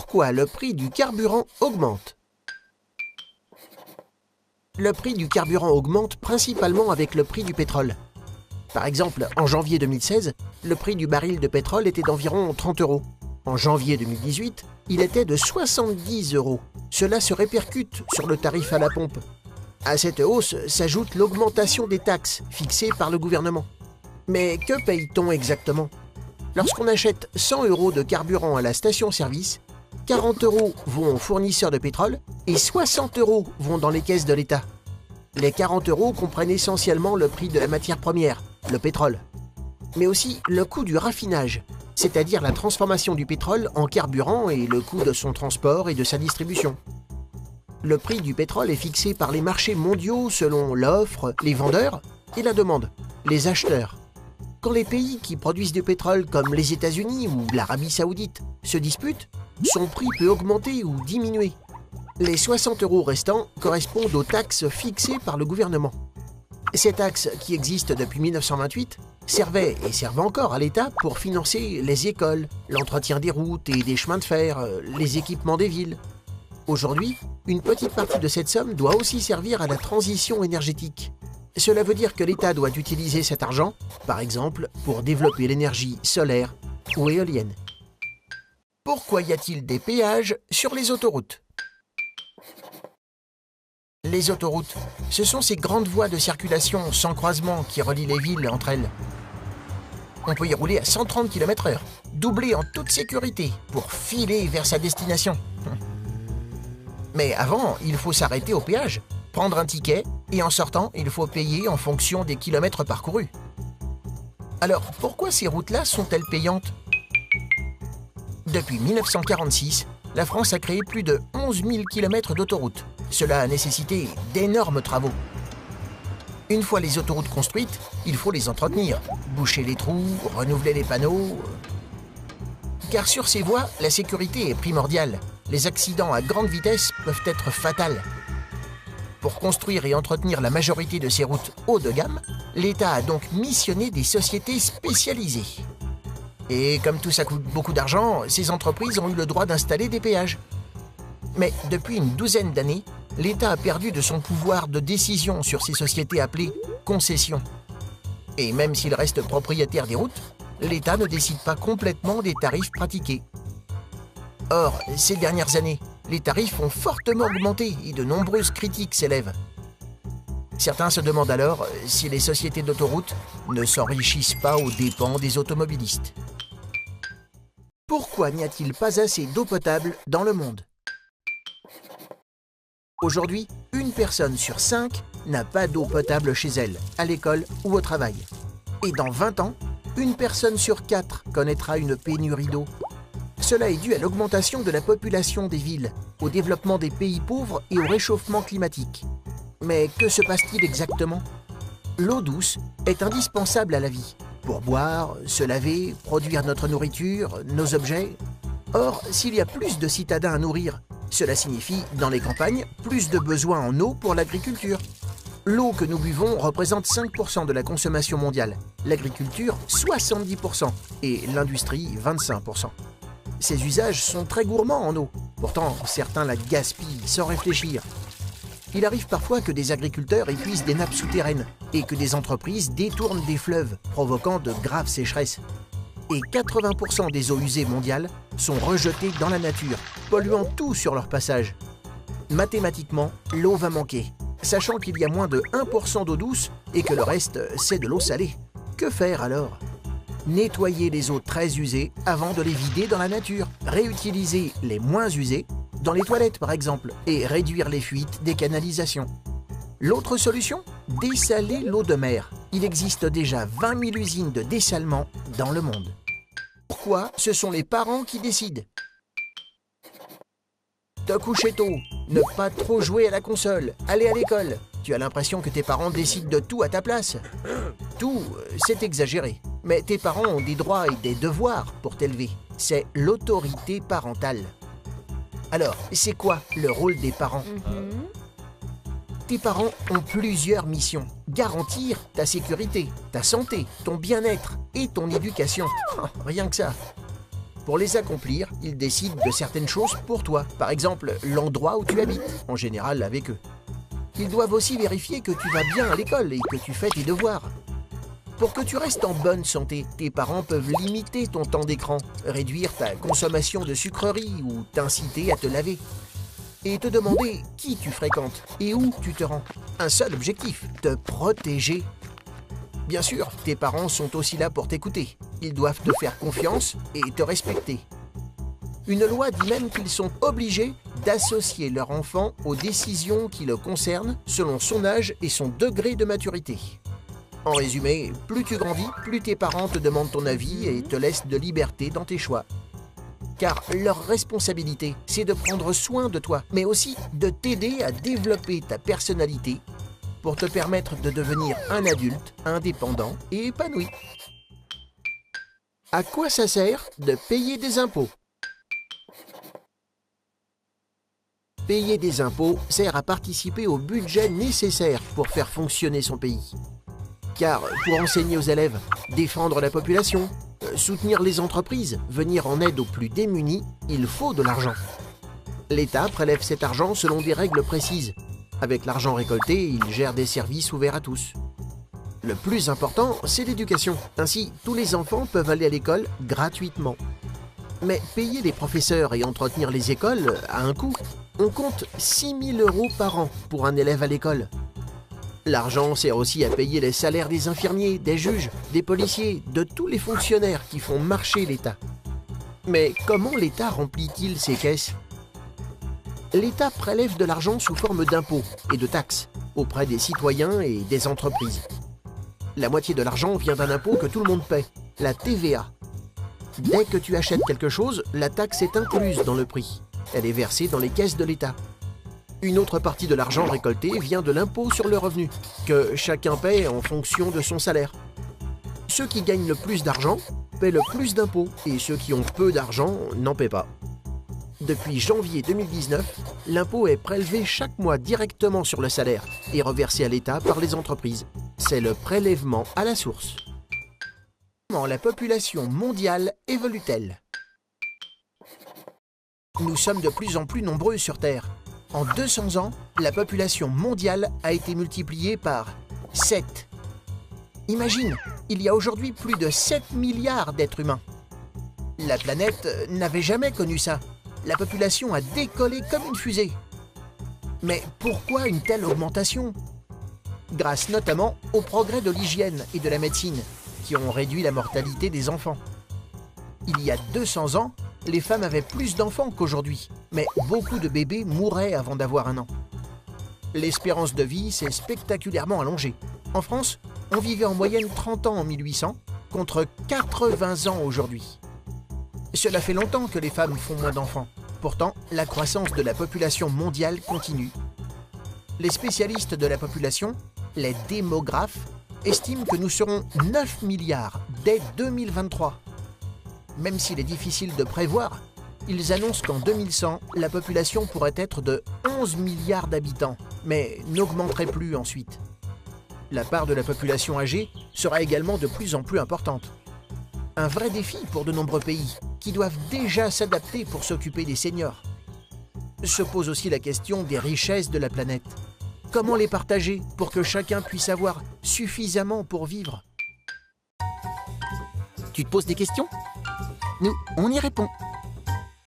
Pourquoi le prix du carburant augmente? Le prix du carburant augmente principalement avec le prix du pétrole. Par exemple, en janvier 2016, le prix du baril de pétrole était d'environ 30 €. En janvier 2018, il était de 70 €. Cela se répercute sur le tarif à la pompe. À cette hausse s'ajoute l'augmentation des taxes fixées par le gouvernement. Mais que paye-t-on exactement? Lorsqu'on achète 100 € de carburant à la station-service, 40 € vont aux fournisseurs de pétrole et 60 € vont dans les caisses de l'État. Les 40 € comprennent essentiellement le prix de la matière première, le pétrole, mais aussi le coût du raffinage, c'est-à-dire la transformation du pétrole en carburant et le coût de son transport et de sa distribution. Le prix du pétrole est fixé par les marchés mondiaux selon l'offre, les vendeurs, et la demande, les acheteurs. Quand les pays qui produisent du pétrole comme les États-Unis ou l'Arabie Saoudite se disputent, son prix peut augmenter ou diminuer. Les 60 € restants correspondent aux taxes fixées par le gouvernement. Ces taxes, qui existent depuis 1928, servaient et servent encore à l'État pour financer les écoles, l'entretien des routes et des chemins de fer, les équipements des villes. Aujourd'hui, une petite partie de cette somme doit aussi servir à la transition énergétique. Cela veut dire que l'État doit utiliser cet argent, par exemple, pour développer l'énergie solaire ou éolienne. Pourquoi y a-t-il des péages sur les autoroutes? Les autoroutes, ce sont ces grandes voies de circulation sans croisement qui relient les villes entre elles. On peut y rouler à 130 km/h, doubler en toute sécurité pour filer vers sa destination. Mais avant, il faut s'arrêter au péage, prendre un ticket et en sortant, il faut payer en fonction des kilomètres parcourus. Alors, pourquoi ces routes-là sont-elles payantes? Depuis 1946, la France a créé plus de 11 000 km d'autoroutes. Cela a nécessité d'énormes travaux. Une fois les autoroutes construites, il faut les entretenir, boucher les trous, renouveler les panneaux. Car sur ces voies, la sécurité est primordiale. Les accidents à grande vitesse peuvent être fatals. Pour construire et entretenir la majorité de ces routes haut de gamme, l'État a donc missionné des sociétés spécialisées. Et comme tout ça coûte beaucoup d'argent, ces entreprises ont eu le droit d'installer des péages. Mais depuis une douzaine d'années, l'État a perdu de son pouvoir de décision sur ces sociétés appelées concessions. Et même s'il reste propriétaire des routes, l'État ne décide pas complètement des tarifs pratiqués. Or, ces dernières années, les tarifs ont fortement augmenté et de nombreuses critiques s'élèvent. Certains se demandent alors si les sociétés d'autoroutes ne s'enrichissent pas aux dépens des automobilistes. Pourquoi n'y a-t-il pas assez d'eau potable dans le monde? Aujourd'hui, une personne sur 5 n'a pas d'eau potable chez elle, à l'école ou au travail. Et dans 20 ans, une personne sur 4 connaîtra une pénurie d'eau. Cela est dû à l'augmentation de la population des villes, au développement des pays pauvres et au réchauffement climatique. Mais que se passe-t-il exactement? L'eau douce est indispensable à la vie, pour boire, se laver, produire notre nourriture, nos objets. Or, s'il y a plus de citadins à nourrir, cela signifie, dans les campagnes, plus de besoins en eau pour l'agriculture. L'eau que nous buvons représente 5% de la consommation mondiale, l'agriculture 70% et l'industrie 25%. Ces usages sont très gourmands en eau, pourtant certains la gaspillent sans réfléchir. Il arrive parfois que des agriculteurs épuisent des nappes souterraines et que des entreprises détournent des fleuves, provoquant de graves sécheresses. Et 80% des eaux usées mondiales sont rejetées dans la nature, polluant tout sur leur passage. Mathématiquement, l'eau va manquer, sachant qu'il y a moins de 1% d'eau douce et que le reste, c'est de l'eau salée. Que faire alors? Nettoyer les eaux très usées avant de les vider dans la nature, réutiliser les moins usées, dans les toilettes par exemple, et réduire les fuites des canalisations. L'autre solution? Dessaler l'eau de mer. Il existe déjà 20 000 usines de dessalement dans le monde. Pourquoi ce sont les parents qui décident? Te coucher tôt, ne pas trop jouer à la console, aller à l'école. Tu as l'impression que tes parents décident de tout à ta place. Tout, c'est exagéré. Mais tes parents ont des droits et des devoirs pour t'élever. C'est l'autorité parentale. Alors, c'est quoi le rôle des parents? Tes parents ont plusieurs missions. Garantir ta sécurité, ta santé, ton bien-être et ton éducation. Rien que ça. Pour les accomplir, ils décident de certaines choses pour toi. Par exemple, l'endroit où tu habites, en général avec eux. Ils doivent aussi vérifier que tu vas bien à l'école et que tu fais tes devoirs. Pour que tu restes en bonne santé, tes parents peuvent limiter ton temps d'écran, réduire ta consommation de sucreries ou t'inciter à te laver. Et te demander qui tu fréquentes et où tu te rends. Un seul objectif, te protéger. Bien sûr, tes parents sont aussi là pour t'écouter. Ils doivent te faire confiance et te respecter. Une loi dit même qu'ils sont obligés d'associer leur enfant aux décisions qui le concernent selon son âge et son degré de maturité. En résumé, plus tu grandis, plus tes parents te demandent ton avis et te laissent de liberté dans tes choix. Car leur responsabilité, c'est de prendre soin de toi, mais aussi de t'aider à développer ta personnalité pour te permettre de devenir un adulte indépendant et épanoui. À quoi ça sert de payer des impôts? Payer des impôts sert à participer au budget nécessaire pour faire fonctionner son pays. Car pour enseigner aux élèves, défendre la population, soutenir les entreprises, venir en aide aux plus démunis, il faut de l'argent. L'État prélève cet argent selon des règles précises. Avec l'argent récolté, il gère des services ouverts à tous. Le plus important, c'est l'éducation. Ainsi, tous les enfants peuvent aller à l'école gratuitement. Mais payer les professeurs et entretenir les écoles a un coût. On compte 6 000 € par an pour un élève à l'école. L'argent sert aussi à payer les salaires des infirmiers, des juges, des policiers, de tous les fonctionnaires qui font marcher l'État. Mais comment l'État remplit-il ses caisses? L'État prélève de l'argent sous forme d'impôts et de taxes auprès des citoyens et des entreprises. La moitié de l'argent vient d'un impôt que tout le monde paie, la TVA. Dès que tu achètes quelque chose, la taxe est incluse dans le prix. Elle est versée dans les caisses de l'État. Une autre partie de l'argent récolté vient de l'impôt sur le revenu, que chacun paie en fonction de son salaire. Ceux qui gagnent le plus d'argent paient le plus d'impôts et ceux qui ont peu d'argent n'en paient pas. Depuis janvier 2019, l'impôt est prélevé chaque mois directement sur le salaire et reversé à l'État par les entreprises. C'est le prélèvement à la source. Comment la population mondiale évolue-t-elle? Nous sommes de plus en plus nombreux sur Terre. En 200 ans, la population mondiale a été multipliée par 7. Imagine, il y a aujourd'hui plus de 7 milliards d'êtres humains. La planète n'avait jamais connu ça. La population a décollé comme une fusée. Mais pourquoi une telle augmentation? Grâce notamment au progrès de l'hygiène et de la médecine, qui ont réduit la mortalité des enfants. Il y a 200 ans, les femmes avaient plus d'enfants qu'aujourd'hui, mais beaucoup de bébés mouraient avant d'avoir un an. L'espérance de vie s'est spectaculairement allongée. En France, on vivait en moyenne 30 ans en 1800, contre 80 ans aujourd'hui. Cela fait longtemps que les femmes font moins d'enfants. Pourtant, la croissance de la population mondiale continue. Les spécialistes de la population, les démographes, estiment que nous serons 9 milliards dès 2023. Même s'il est difficile de prévoir, ils annoncent qu'en 2100, la population pourrait être de 11 milliards d'habitants, mais n'augmenterait plus ensuite. La part de la population âgée sera également de plus en plus importante. Un vrai défi pour de nombreux pays, qui doivent déjà s'adapter pour s'occuper des seniors. Se pose aussi la question des richesses de la planète. Comment les partager pour que chacun puisse avoir suffisamment pour vivre? Tu te poses des questions? Nous, on y répond.